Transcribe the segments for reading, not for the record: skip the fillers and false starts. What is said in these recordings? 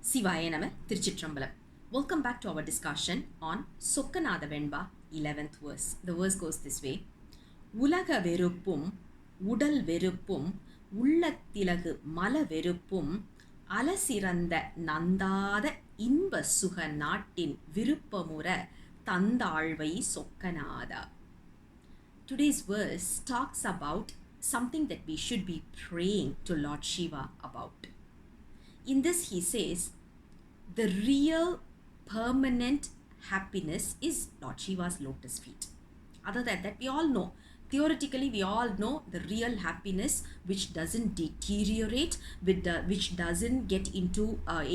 Siva Nama Tiruchitrambalam. Welcome back to our discussion on Sokkanatha Venba, 11th verse. The verse goes this way. Ulaga veruppum, udal veruppum, உள்ளத்திலகு மல வெறுப்பும் அலசிறந்த நந்தாத இன்ப சுக நாட்டின் விருப்பமுற தந்தாழ்வை சொக்கநாதா. Today's verse talks about something that we should be praying to Lord Shiva about. In this he says, the real permanent happiness is Lord Shiva's lotus feet. Other than that, we all know, theoretically we all know the real happiness which doesn't deteriorate, which doesn't get into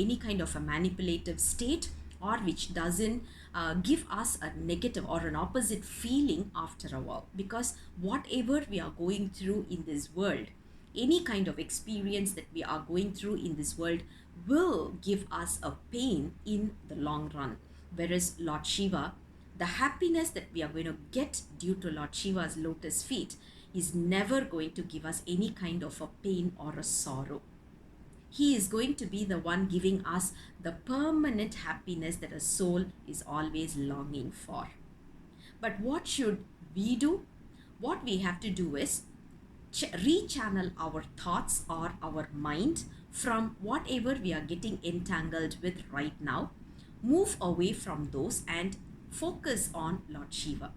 any kind of a manipulative state, or which doesn't give us a negative or an opposite feeling after a while. Because whatever we are going through in this world, any kind of experience that we are going through in this world will give us a pain in the long run. Whereas Lord Shiva, the happiness that we are going to get due to Lord Shiva's lotus feet is never going to give us any kind of a pain or a sorrow. He is going to be the one giving us the permanent happiness that a soul is always longing for. But what should we do? What we have to do is rechannel our thoughts or our mind from whatever we are getting entangled with right now, move away from those and focus on Lord Shiva.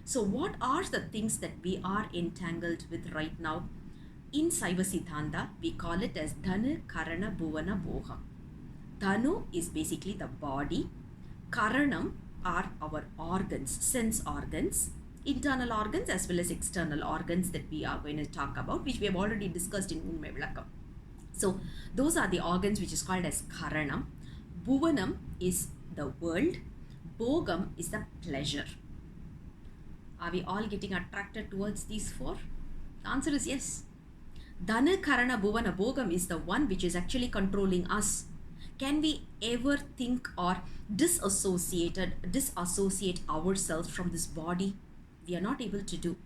So what are the things that we are entangled with right now? In Siva Siddhanta, we call it as Dhanu, Karana, Bhuvana, Bhoga. Dhanu is basically the body. Karanam are our organs, sense organs, internal organs as well as external organs that we are going to talk about, which we have already discussed in Unmai Vilakam. So those are the organs which is called as Karanam. Bhuvanam is the world. Bhogam is the pleasure. Are we all getting attracted towards these four? The answer is yes. Dhanu, Karana, Bhuvana, Bhogam is the one which is actually controlling us. Can we ever think or disassociate ourselves from this body? We are not able to do.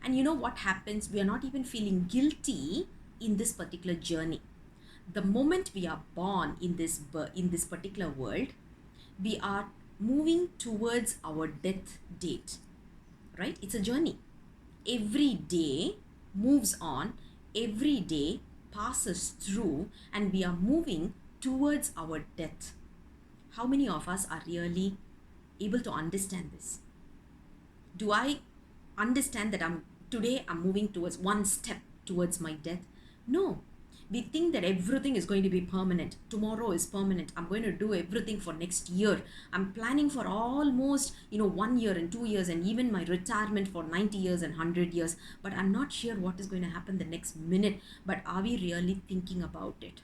And you know what happens? We are not even feeling guilty in this particular journey. The moment we are born in this particular world, we are moving towards our death date, right? It's a journey. Every day moves on, every day passes through, and we are moving towards our death. How many of us are really able to understand this? Do I understand that today I'm moving towards one step towards my death? No. We think that everything is going to be permanent. Tomorrow is permanent. I'm going to do everything for next year. I'm planning for almost 1 year and 2 years and even my retirement for 90 years and 100 years. But I'm not sure what is going to happen the next minute. But are we really thinking about it?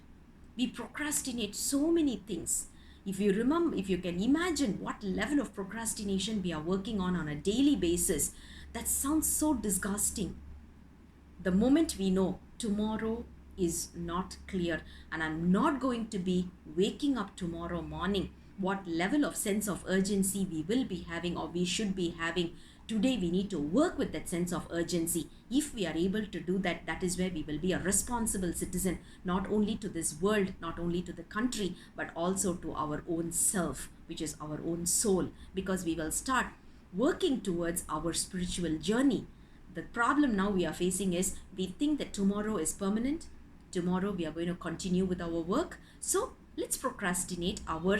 We procrastinate so many things. If you can imagine what level of procrastination we are working on a daily basis, that sounds so disgusting. The moment we know tomorrow is not clear and I'm not going to be waking up tomorrow morning, what level of sense of urgency we will be having or we should be having, today we need to work with that sense of urgency. If we are able to do that, that is where we will be a responsible citizen, not only to this world, not only to the country, but also to our own self, which is our own soul, because we will start working towards our spiritual journey. The problem now we are facing is we think that tomorrow is permanent. Tomorrow we are going to continue with our work. So let's procrastinate our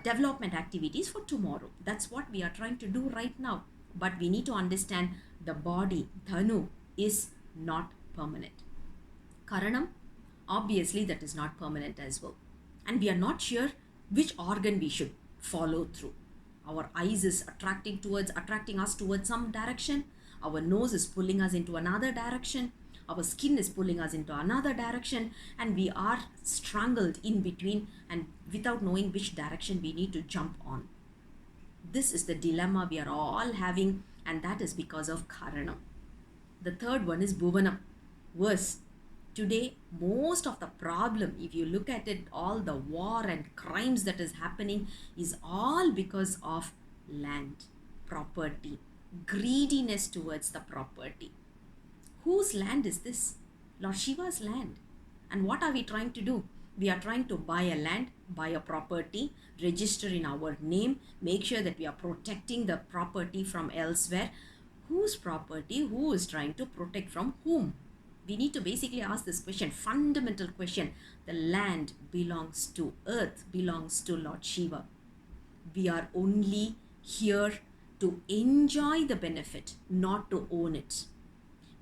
development activities for tomorrow. That's what we are trying to do right now. But we need to understand the body, Dhanu, is not permanent. Karanam, obviously that is not permanent as well. And we are not sure which organ we should follow through. Our eyes is attracting us towards some direction. Our nose is pulling us into another direction. Our skin is pulling us into another direction, and we are strangled in between and without knowing which direction we need to jump on. This is the dilemma we are all having, and that is because of Karanam. The third one is Bhuvanam. Worse. Today, most of the problem, if you look at it, all the war and crimes that is happening is all because of land, property, greediness towards the property. Whose land is this? Lord Shiva's land. And what are we trying to do? We are trying to buy a land, buy a property, register in our name, make sure that we are protecting the property from elsewhere. Whose property? Who is trying to protect from whom? We need to basically ask this question, fundamental question. The land belongs to earth, belongs to Lord Shiva. We are only here to enjoy the benefit, not to own it.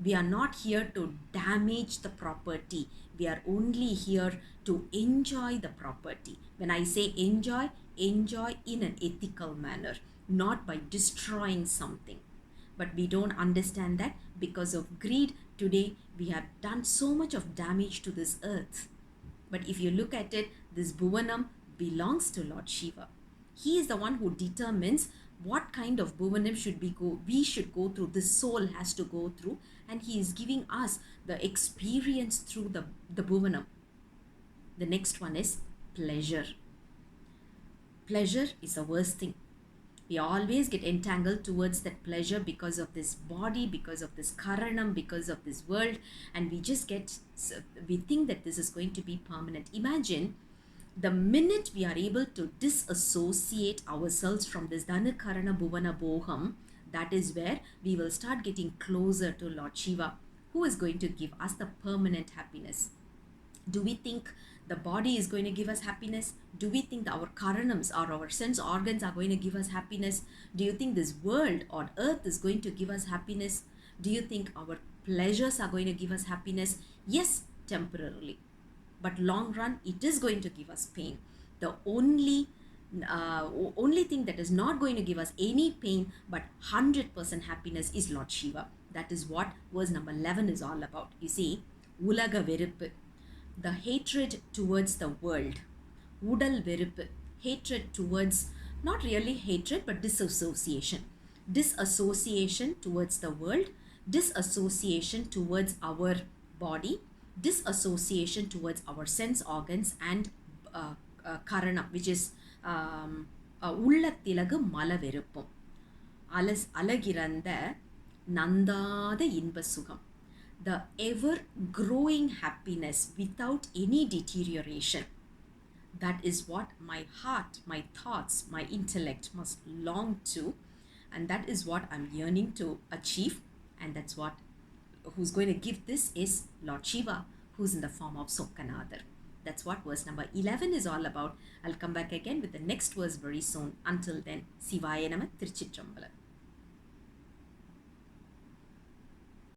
We are not here to damage the property. We are only here to enjoy the property. When I say enjoy, enjoy in an ethical manner, not by destroying something. But we don't understand that because of greed. Today, we have done so much of damage to this earth. But if you look at it, this Bhuvanam belongs to Lord Shiva. He is the one who determines what kind of Bhuvanam we should go through, this soul has to go through, and he is giving us the experience through the Bhuvanam. The next one is pleasure. Pleasure is the worst thing. We always get entangled towards that pleasure because of this body, because of this karanam, because of this world, and we think that this is going to be permanent. Imagine the minute we are able to disassociate ourselves from this Dhana Karana Bhuvana Boham, that is where we will start getting closer to Lord Shiva, who is going to give us the permanent happiness. Do we think the body is going to give us happiness? Do we think that our karanams or our sense organs are going to give us happiness? Do you think this world or earth is going to give us happiness? Do you think our pleasures are going to give us happiness? Yes, temporarily. But long run, it is going to give us pain. The only thing that is not going to give us any pain but 100% happiness is Lord Shiva. That is what verse number 11 is all about. You see, Ulaga veruppum, the hatred towards the world. Udal veruppum, hatred towards, not really hatred, but disassociation. Disassociation towards the world, disassociation towards our body, disassociation towards our sense organs, and karana, which is உள்ளத்திலகு மல வெறுப்பும், அலகிறந்த நந்தாத இன்ப சுகம், the ever growing happiness without any deterioration. That is what my heart, my thoughts, my intellect must long to, and that is what I'm yearning to achieve, and that's what who's going to give this is Lord Shiva, who's in the form of Sokkanatha. That's what verse number 11 is all about. I'll come back again with the next verse very soon. Until then, Sivaya Nama, Tiruchitrambalam.